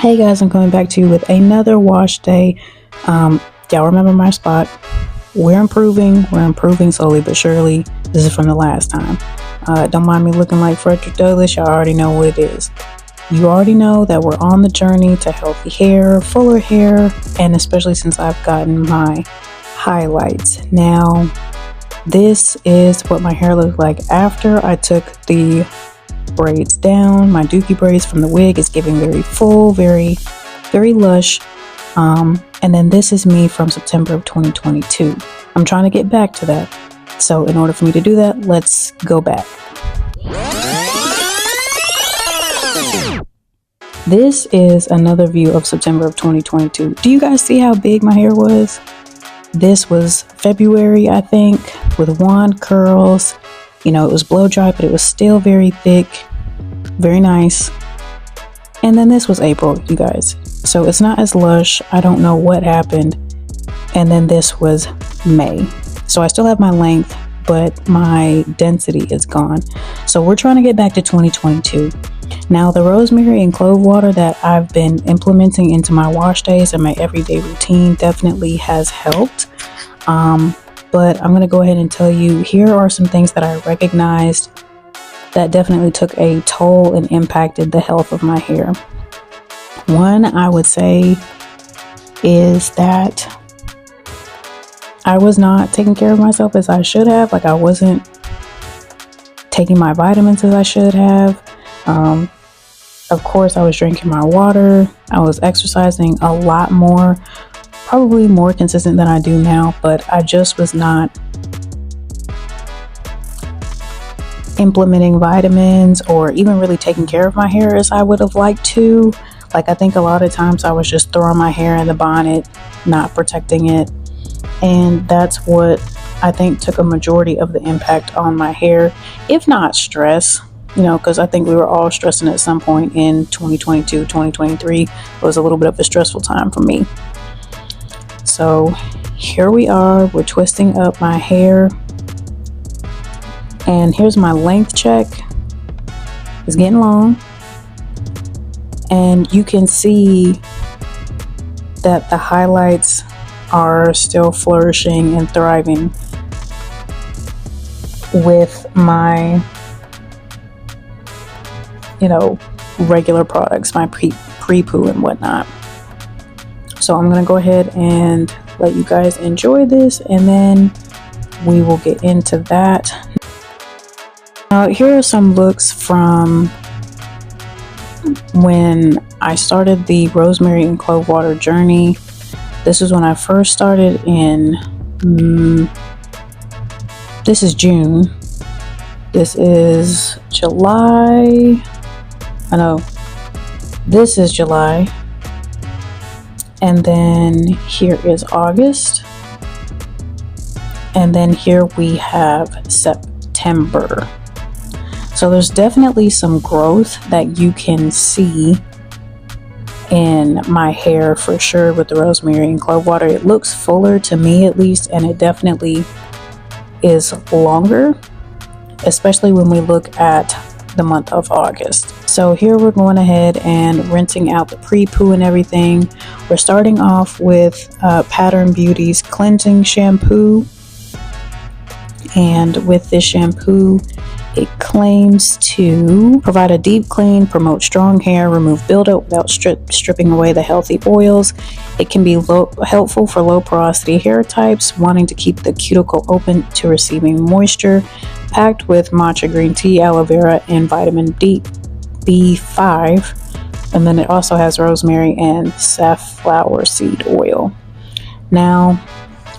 Hey guys, I'm coming back to you with another wash day. Y'all remember my spot. We're improving slowly but surely. This is from the last time. Don't mind me looking like Frederick Douglass. Y'all already know what it is. You already know that we're on the journey to healthy hair, fuller hair, and especially since I've gotten my highlights. Now, this is what my hair looked like after I took the braids down. My dookie braids from the wig is giving very full, very lush. And then this is me from September of 2022. I'm trying to get back to that. So in order for me to do that, let's go back. This is another view of September of 2022. Do you guys see how big my hair was? This was February, I think, with wand curls. You know, it was blow dry, but it was still very thick, very nice. And then this was April, you guys. So it's not as lush. I don't know what happened. And then this was May. So I still have my length, but my density is gone. So we're trying to get back to 2022. Now, the rosemary and clove water that I've been implementing into my wash days and my everyday routine definitely has helped. But I'm going to go ahead and tell you, here are some things that I recognized that definitely took a toll and impacted the health of my hair. One, I would say, is that I was not taking care of myself as I should have. Like, I wasn't taking my vitamins as I should have. Of course, I was drinking my water. I was exercising a lot more. Probably more consistent than I do now, but I just was not implementing vitamins or even really taking care of my hair as I would have liked to. Like, I think a lot of times I was just throwing my hair in the bonnet, not protecting it. And that's what I think took a majority of the impact on my hair, if not stress, you know, because I think we were all stressing at some point in 2022, 2023. It was a little bit of a stressful time for me. So here we are, we're twisting up my hair, and here's my length check. It's getting long, and you can see that the highlights are still flourishing and thriving with my, you know, regular products, my pre-poo and whatnot. So I'm going to go ahead and let you guys enjoy this, and then we will get into that. Now, here are some looks from when I started the rosemary and clove water journey. This is when I first started in, this is June. This is July. I know, this is July. And then here is August. And then here we have September. So there's definitely some growth that you can see in my hair for sure with the rosemary and clove water. It looks fuller to me, at least, and it definitely is longer, especially when we look at the month of August. So here we're going ahead and rinsing out the pre-poo and everything. We're starting off with Pattern Beauty's cleansing shampoo, and with this shampoo, it claims to provide a deep clean, promote strong hair, remove buildup without stripping away the healthy oils. It can be helpful for low porosity hair types wanting to keep the cuticle open to receiving moisture. Packed with matcha green tea, aloe vera, and vitamin B5. And then it also has rosemary and safflower seed oil. Now,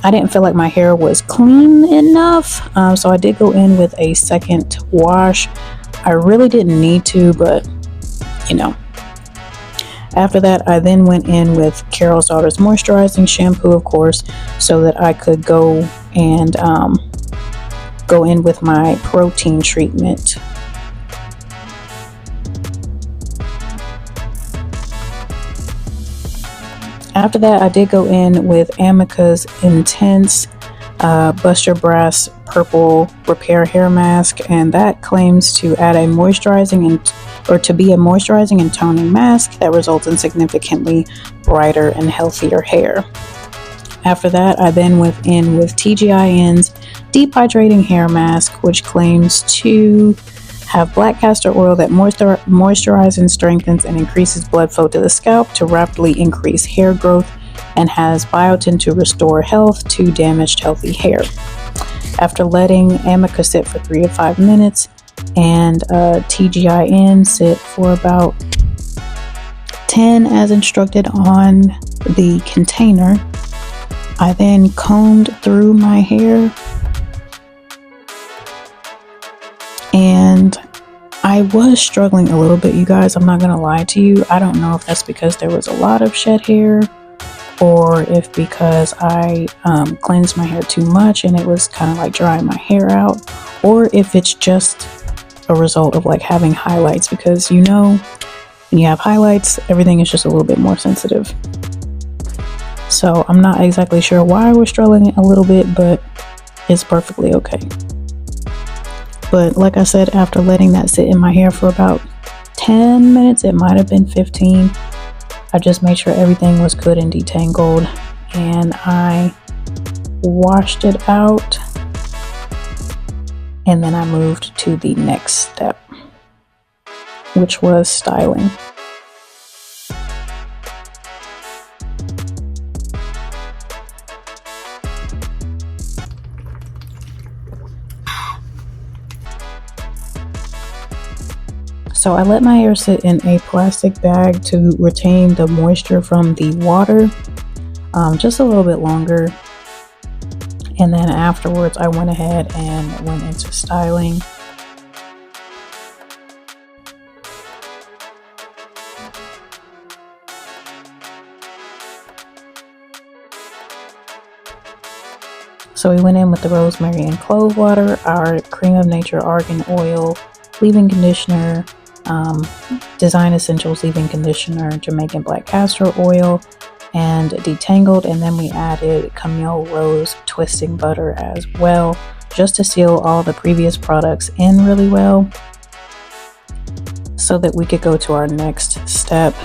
I didn't feel like my hair was clean enough, so I did go in with a second wash. I really didn't need to, but you know. After that, I then went in with Carol's Daughter's moisturizing shampoo, of course, so that I could go and go in with my protein treatment. After that, I did go in with Amica's Intense Buster Brass Purple Repair Hair Mask, and that claims to add a moisturizing and or to be a moisturizing and toning mask that results in significantly brighter and healthier hair. After that, I then went in with TGIN's Deep Hydrating Hair Mask, which claims to have black castor oil that moisturizes and strengthens and increases blood flow to the scalp to rapidly increase hair growth, and has biotin to restore health to damaged healthy hair. After letting Amika sit for 3 to 5 minutes and TGIN sit for about 10 as instructed on the container, I then combed through my hair, and I was struggling a little bit, you guys. I'm not gonna lie to you. I don't know if that's because there was a lot of shed hair, or if because I cleansed my hair too much and it was kind of like drying my hair out, or if it's just a result of like having highlights, because you know, when you have highlights, everything is just a little bit more sensitive. So I'm not exactly sure why I was struggling a little bit, but it's perfectly okay. But like I said, after letting that sit in my hair for about 10 minutes, it might have been 15, I just made sure everything was good and detangled, and I washed it out, and then I moved to the next step, which was styling. So I let my hair sit in a plastic bag to retain the moisture from the water just a little bit longer. And then afterwards I went ahead and went into styling. So we went in with the rosemary and clove water, our Cream of Nature argan oil, leave-in conditioner, Design Essentials leave-in conditioner, Jamaican black castor oil, and detangled. And then we added Camille Rose twisting butter as well, just to seal all the previous products in really well, so that we could go to our next step.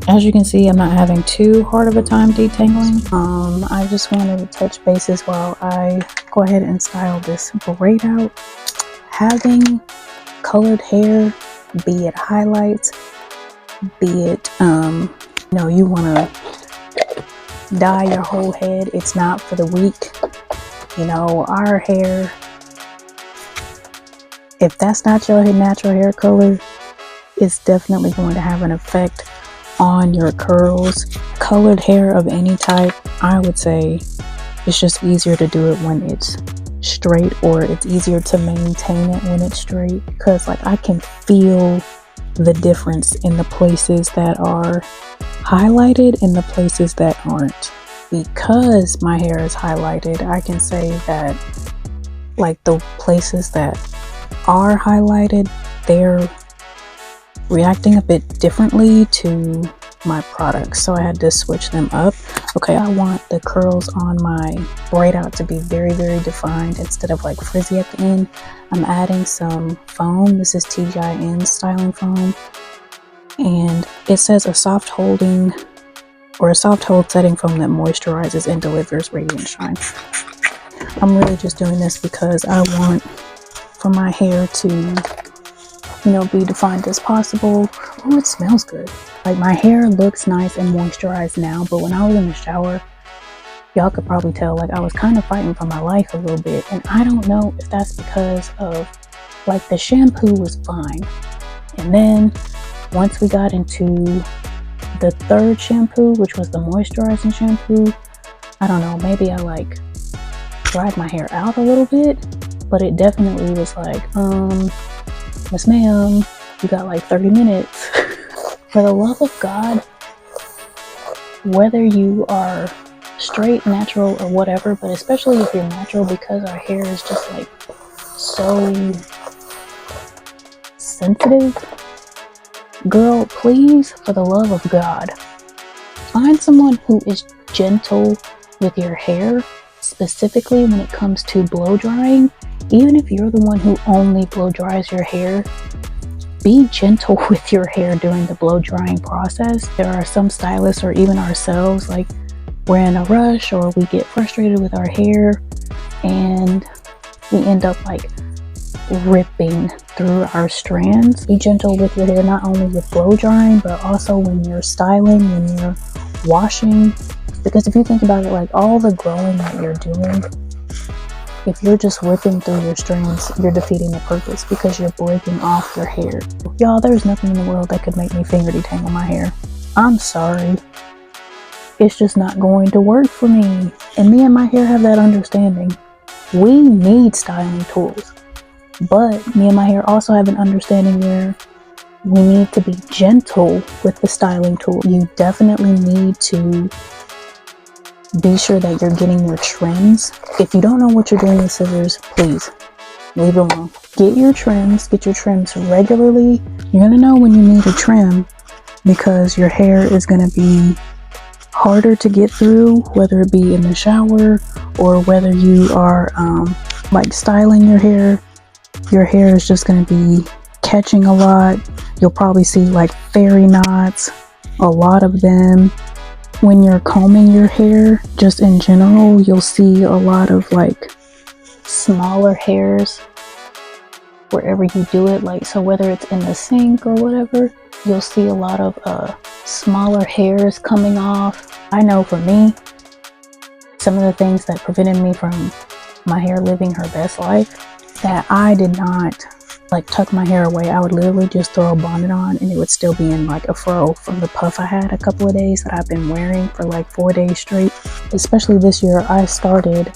As you can see, I'm not having too hard of a time detangling. I just wanted to touch bases while I go ahead and style this braid out. Having colored hair, be it highlights, be it, you want to dye your whole head, it's not for the weak. Our hair, if that's not your natural hair color, it's definitely going to have an effect on your curls. Colored hair of any type, I would say it's just easier to do it when it's straight, or it's easier to maintain it when it's straight, because like I can feel the difference in the places that are highlighted and the places that aren't. Because my hair is highlighted, I can say that like the places that are highlighted, they're reacting a bit differently to my products, so I had to switch them up. Okay, I want the curls on my braid out to be very, very defined instead of like frizzy at the end. I'm adding some foam. This is TGIN styling foam, and it says a soft hold setting foam that moisturizes and delivers radiant shine. I'm really just doing this because I want for my hair to be defined as possible. Oh, it smells good. Like my hair looks nice and moisturized now, but when I was in the shower, y'all could probably tell like I was kind of fighting for my life a little bit. And I don't know if that's because of like the shampoo was fine. And then once we got into the third shampoo, which was the moisturizing shampoo, I don't know, maybe I like dried my hair out a little bit, but it definitely was like, Miss Ma'am, you got like 30 minutes. For the love of God, whether you are straight, natural, or whatever, but especially if you're natural, because our hair is just like so sensitive, girl, please, for the love of God, Find someone who is gentle with your hair, specifically when it comes to blow drying. Even if you're the one who only blow dries your hair, be gentle with your hair during the blow drying process. There are some stylists, or even ourselves, like we're in a rush or we get frustrated with our hair and we end up like ripping through our strands. Be gentle with your hair, not only with blow drying, but also when you're styling, when you're washing. Because if you think about it, like all the growing that you're doing, if you're just ripping through your strands, you're defeating the purpose because you're breaking off your hair. Y'all, there's nothing in the world that could make me finger detangle my hair. I'm sorry. It's just not going to work for me. And me and my hair have that understanding. We need styling tools. But me and my hair also have an understanding where we need to be gentle with the styling tool. You definitely need to be sure that you're getting your trims. If you don't know what you're doing with scissors, please leave it alone. Get your trims regularly. You're gonna know when you need a trim because your hair is gonna be harder to get through, whether it be in the shower or whether you are like styling your hair. Your hair is just gonna be catching a lot. You'll probably see like fairy knots, a lot of them. When you're combing your hair, just in general, you'll see a lot of like smaller hairs wherever you do it. Like, so whether it's in the sink or whatever, you'll see a lot of smaller hairs coming off. I know for me, some of the things that prevented me from my hair living her best life, that I did not like tuck my hair away. I would literally just throw a bonnet on and it would still be in like a fro from the puff I had a couple of days that I've been wearing for like 4 days straight. Especially this year, I started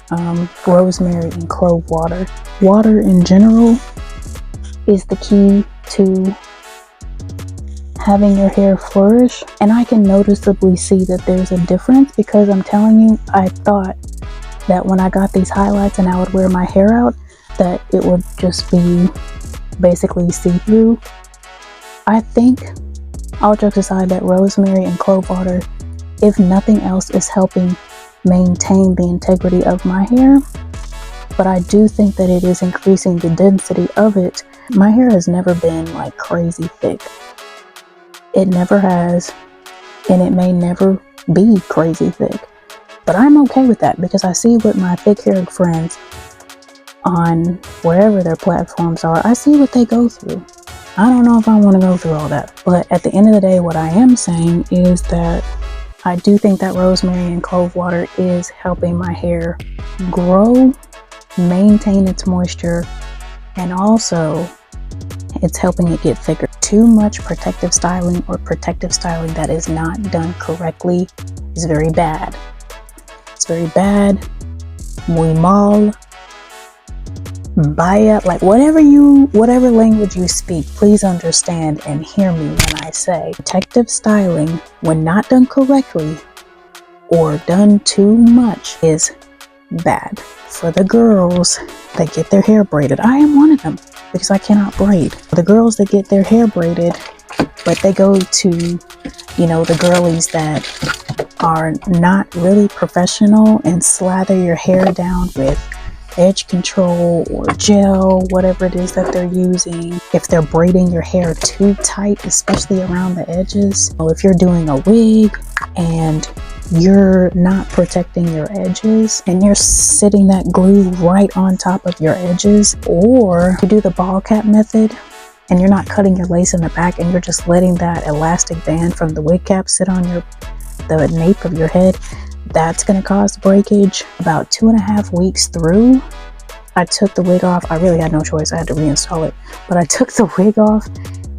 rosemary and clove water. Water in general is the key to having your hair flourish, and I can noticeably see that there's a difference because I'm telling you, I thought that when I got these highlights and I would wear my hair out, that it would just be basically see-through. I think, all jokes aside, that rosemary and clove water, if nothing else, is helping maintain the integrity of my hair. But I do think that it is increasing the density of it. My hair has never been like crazy thick. It never has, and it may never be crazy thick. But I'm okay with that because I see what my thick-haired friends on wherever their platforms are, I see what they go through. I don't know if I want to go through all that, but at the end of the day, what I am saying is that I do think that rosemary and clove water is helping my hair grow, maintain its moisture, and also it's helping it get thicker. Too much protective styling or protective styling that is not done correctly is very bad. It's very bad. Muy mal. Vaya, like whatever language you speak, please understand and hear me when I say protective styling, when not done correctly or done too much, is bad. For the girls that get their hair braided, I am one of them because I cannot braid. For the girls that get their hair braided, but they go to, the girlies that are not really professional and slather your hair down with edge control or gel, whatever it is that they're using. If they're braiding your hair too tight, especially around the edges, or if you're doing a wig and you're not protecting your edges and you're sitting that glue right on top of your edges, or you do the ball cap method and you're not cutting your lace in the back and you're just letting that elastic band from the wig cap sit on the nape of your head, that's going to cause breakage. About 2.5 weeks through, I took the wig off. I really had no choice. I had to reinstall it. But I took the wig off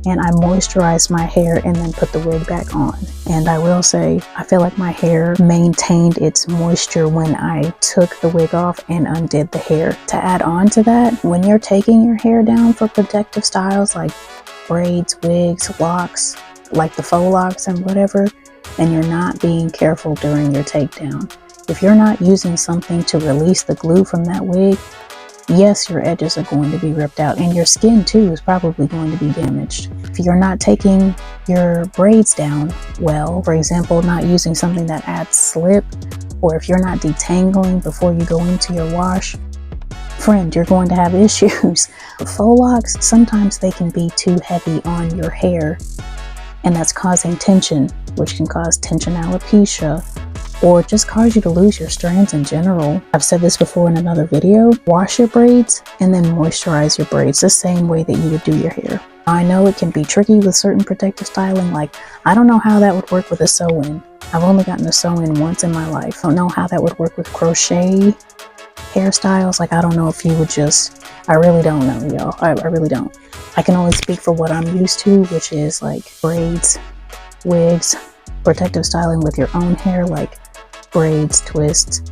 and I moisturized my hair and then put the wig back on. And I will say, I feel like my hair maintained its moisture when I took the wig off and undid the hair. To add on to that, when you're taking your hair down for protective styles like braids, wigs, locks, like the faux locks and whatever, and you're not being careful during your takedown, if you're not using something to release the glue from that wig, yes, your edges are going to be ripped out and your skin too is probably going to be damaged. If you're not taking your braids down well, for example, not using something that adds slip, or if you're not detangling before you go into your wash, friend, you're going to have issues. Faux locks, sometimes they can be too heavy on your hair, and that's causing tension, which can cause tension alopecia, or just cause you to lose your strands in general. I've said this before in another video. Wash your braids and then moisturize your braids the same way that you would do your hair. I know it can be tricky with certain protective styling. Like, I don't know how that would work with a sew-in. I've only gotten a sew-in once in my life. I don't know how that would work with crochet hairstyles. Like, I don't know if you would just, I really don't know, y'all. I really don't. I can only speak for what I'm used to, which is like braids, wigs, protective styling with your own hair, like braids, twists,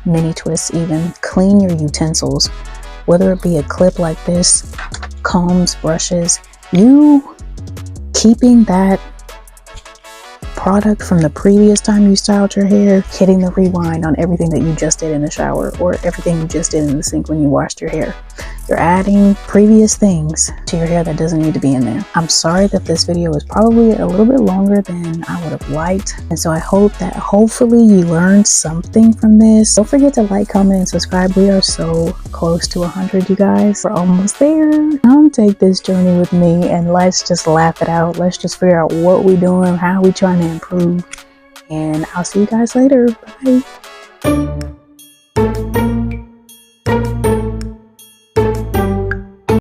mini twists even. Clean your utensils, whether it be a clip like this, combs, brushes. You keeping that product from the previous time you styled your hair, hitting the rewind on everything that you just did in the shower or everything you just did in the sink when you washed your hair. You're adding previous things to your hair that doesn't need to be in there. I'm sorry that this video is probably a little bit longer than I would have liked. And so I hope that hopefully you learned something from this. Don't forget to like, comment, and subscribe. We are so close to 100, you guys. We're almost there. Come take this journey with me and let's just laugh it out. Let's just figure out what we're doing, how we trying to improve. And I'll see you guys later. Bye.